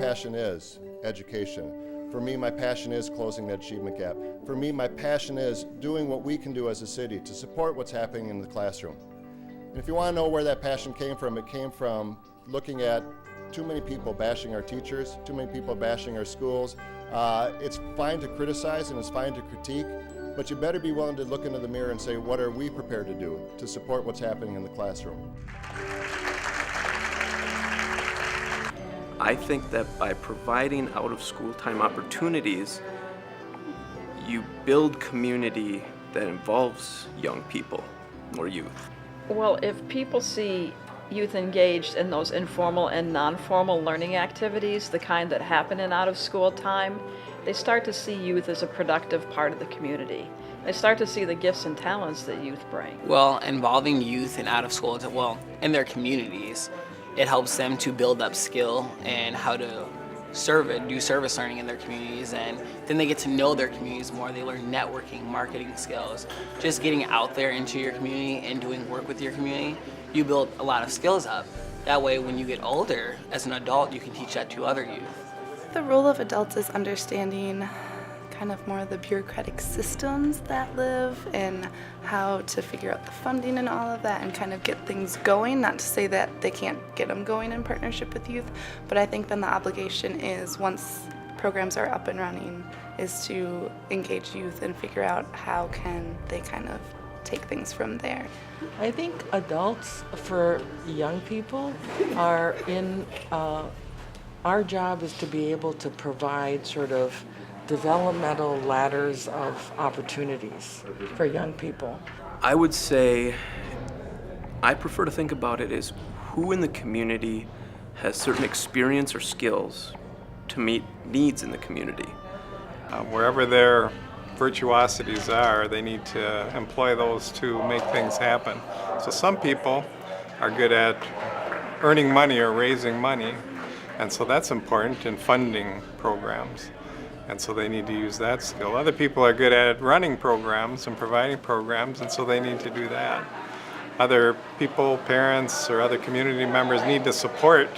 passion is education. For me, my passion is closing that achievement gap. For me, my passion is doing what we can do as a city to support what's happening in the classroom. And if you want to know where that passion came from, it came from looking at too many people bashing our teachers, too many people bashing our schools. It's fine to criticize and it's fine to critique, but you better be willing to look into the mirror and say, what are we prepared to do to support what's happening in the classroom? I think that by providing out-of-school time opportunities, you build community that involves young people or youth. Well, if people see youth engaged in those informal and non-formal learning activities, the kind that happen in out-of-school time, they start to see youth as a productive part of the community. They start to see the gifts and talents that youth bring. Well, involving youth in out-of-school, in their communities, it helps them to build up skill and how to do service learning in their communities, and then they get to know their communities more. They learn networking, marketing skills, just getting out there into your community and doing work with your community. You build a lot of skills up. That way, when you get older, as an adult, you can teach that to other youth. The role of adults is understanding kind of more of the bureaucratic systems that live and how to figure out the funding and all of that and kind of get things going. Not to say that they can't get them going in partnership with youth, but I think then the obligation is, once programs are up and running, is to engage youth and figure out how can they kind of take things from there. I think adults for young people are in, our job is to be able to provide sort of developmental ladders of opportunities for young people. I would say I prefer to think about it as who in the community has certain experience or skills to meet needs in the community. Wherever their virtuosities are, they need to employ those to make things happen. So some people are good at earning money or raising money, and so that's important in funding programs. And so they need to use that skill. Other people are good at running programs and providing programs, and so they need to do that. Other people, parents, or other community members need to support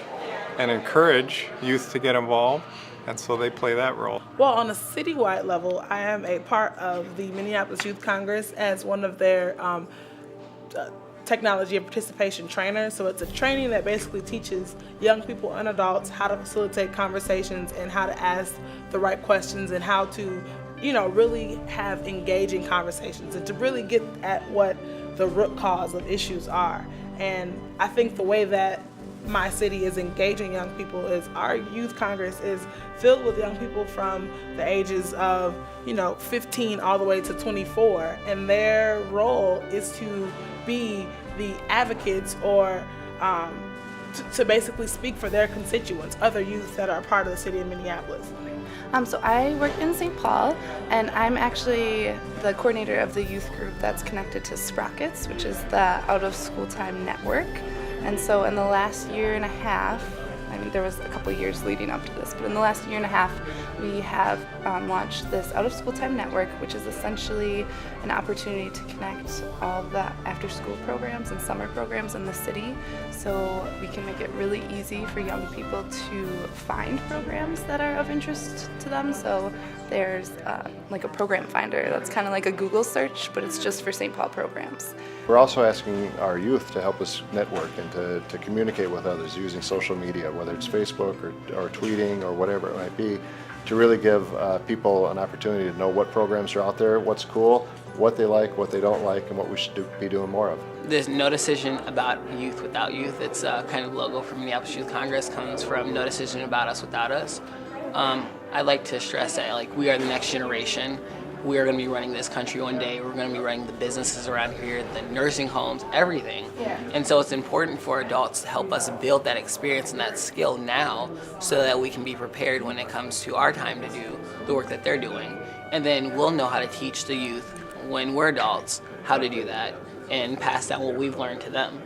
and encourage youth to get involved, and so they play that role. Well, on a citywide level, I am a part of the Minneapolis Youth Congress as one of their technology and participation trainers. So it's a training that basically teaches young people and adults how to facilitate conversations and how to ask the right questions and how to, really have engaging conversations and to really get at what the root cause of issues are. And I think the way that my city is engaging young people is our youth congress is filled with young people from the ages of 15 all the way to 24, and their role is to be the advocates or to basically speak for their constituents, other youth that are part of the city of Minneapolis. So I work in St. Paul, and I'm actually the coordinator of the youth group that's connected to Sprockets, which is the out-of-school time network. And so in the last year and a half, there was a couple years leading up to this, but in the last year and a half, we have launched this out-of-school time network, which is essentially an opportunity to connect all the after-school programs and summer programs in the city, so we can make it really easy for young people to find programs that are of interest to them. So there's like a program finder that's kind of like a Google search, but it's just for St. Paul programs. We're also asking our youth to help us network and to communicate with others using social media, whether it's Facebook or tweeting or whatever it might be, to really give people an opportunity to know what programs are out there, what's cool, what they like, what they don't like, and what we should be doing more of. There's no decision about youth without youth. It's kind of logo for Minneapolis Youth Congress comes from no decision about us without us. I like to stress that we are the next generation. We are going to be running this country one day. We're going to be running the businesses around here, the nursing homes, everything. Yeah. And so it's important for adults to help us build that experience and that skill now so that we can be prepared when it comes to our time to do the work that they're doing. And then we'll know how to teach the youth when we're adults how to do that and pass down what we've learned to them.